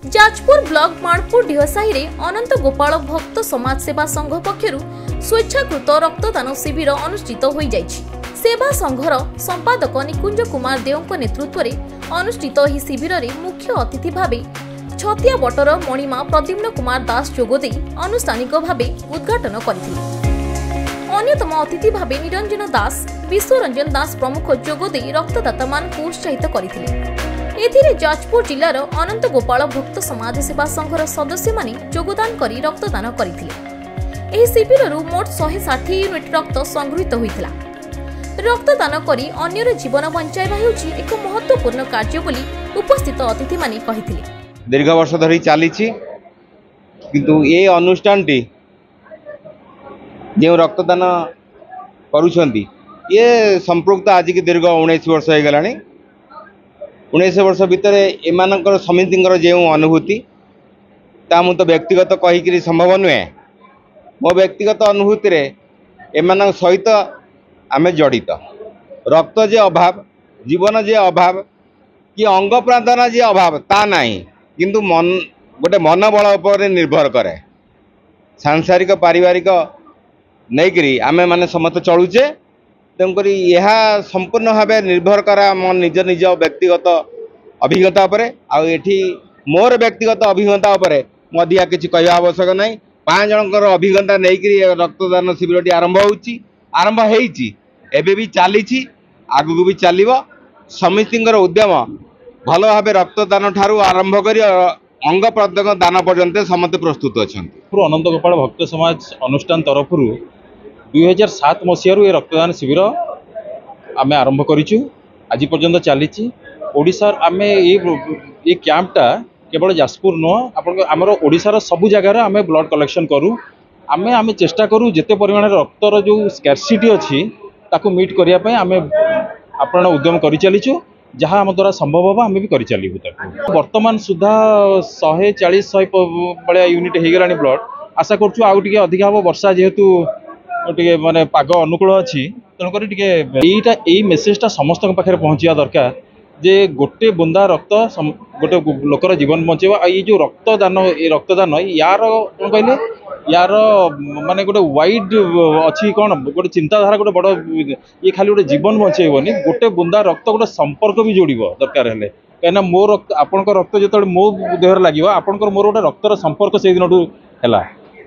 Jajpur block माणपुर ढिहसाही रे अनंत गोपाल भक्त समाज सेवा संघ पक्षरु स्वेच्छाकृत रक्तदान शिविर अनुष्ठित हो जाइछि। सेवा संघर संपादक निकुंज कुमार देव नेतृत्व में अनुष्ठित यह शिविर रे मुख्य अतिथि भावे छतिया बटर मणिमा प्रद्युम्न कुमार दास जोगदे अनुष्ठानिक भावे उद्घाटन करथिले। अन्यतम अतिथि भावे निरंजन दास विश्वरंजन दास प्रमुख जोगदे रक्तदाता मान उत्साहित करथिले। एथिरे जाजपुर जिलार अनंत गोपाल भक्त समाज सेवा संघर सदस्य माने योगदान करी रक्तदान करथिले। एही शिविररु मोट 160 यूनिट रक्त संगृहीत होइथिला। रक्तदान करी अन्यर जीवन बंचाइबा हेउछि एक महत्वपूर्ण कार्य बोली उपस्थित अतिथि माने कहिथिले। दीर्घ वर्ष धरि चालिछि किंतु ए अनुष्ठानटी जो रक्तदान करुछंती ये संपृक्त आज की दीर्घ 19 वर्ष हो गलानी। 19 वर्ष भितर एमानकर समितिंकर जो अनुभूति ता मु तो व्यक्तिगत कहीकि संभव नुहे। मो व्यक्तिगत अनुभूति रे एमान सहित आमे जड़ित। रक्त जे अभाव जीवन जे अभाव कि अंग प्राणदान जे अभाव ता नहीं किंतु मन गोटे मनोबल पर निर्भर करे। सांसारिक पारिवारिक नहीं करी आमे माने समस्त चलुचे। तेणुकरी यह संपूर्ण भाव निर्भर करा मो निज निज व्यक्तिगत अभिज्ञता पर आठी मोर व्यक्तिगत अभिज्ञता पर मधिया किसी कहवा आवश्यक नहीं। 5 जनकर अभिज्ञता नहीं रक्तदान शिविर आरंभ आरंभ एबे भी चली आगू भी चलो। समितिंकर उद्यम भल भाव रक्तदान ठारू आरंभ कर अंग प्रत्यंग दान पर्यंत समस्त प्रस्तुत अच्छा। अनंत गोपाल भक्त समाज अनुष्ठान तरफ 2007 मसीह ये रक्तदान शिविर आम आरंभ करूँ। आज पर्यंत चली ओडिशार आम ये कैंपटा केवल जाजपुर नुह आमर ओडिशार सबु जगार आम ब्लड कलेक्शन करूँ। आम चेष्टा करूँ जिते परिमाण रक्तर जो स्कैरसिटी अच्छी ताकू मीट करने आम आपण उद्यम कर चलीचु। जहाँ आम द्वारा संभव हम आम भी कर चलू। वर्तमान सुधा 140-100 भाया यूनिट हो गला ब्लड। आशा करूँ आउ टे अधिक हम वर्षा जेहेतु टे माने पाग अनुकूल अच्छी तेणुक यहीटा यही मेसेजटा समस्त पाखे पहुँचा दरकार जे गोटे बुंदा रक्त गोटे लोकर जीवन बचेगा। ये जो रक्तदान यार कौन कहले यार माने गोटे वाइड अच्छी कौन गोटे चिंताधारा गोटे बड़ ये खाली गोटे जीवन बचेबनी गोटे बुंदा रक्त गोटे संपर्क भी जोड़ दरकार है। कहीं मो रक्त आपण रक्त जो मो देहर लगे आपंकर मोर गोटे रक्तर संपर्क से दिन है।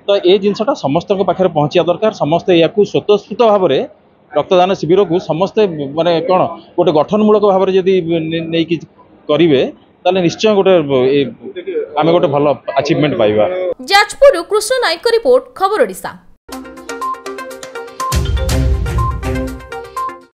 तो ये जिनसा समस्त पाखे पहुँचा दरकार। समस्ते या स्वतःस्फूर्त भाव में रक्तदान शिविर को समस्ते माने कौन गोटे गठनमूलक भाव में जदि नहीं करेंगे ताले निश्चय गोटे आम गोटे भल अचिवमेंट पाइबा। जाजपुर कृष्ण नायक रिपोर्ट खबर ओडिशा।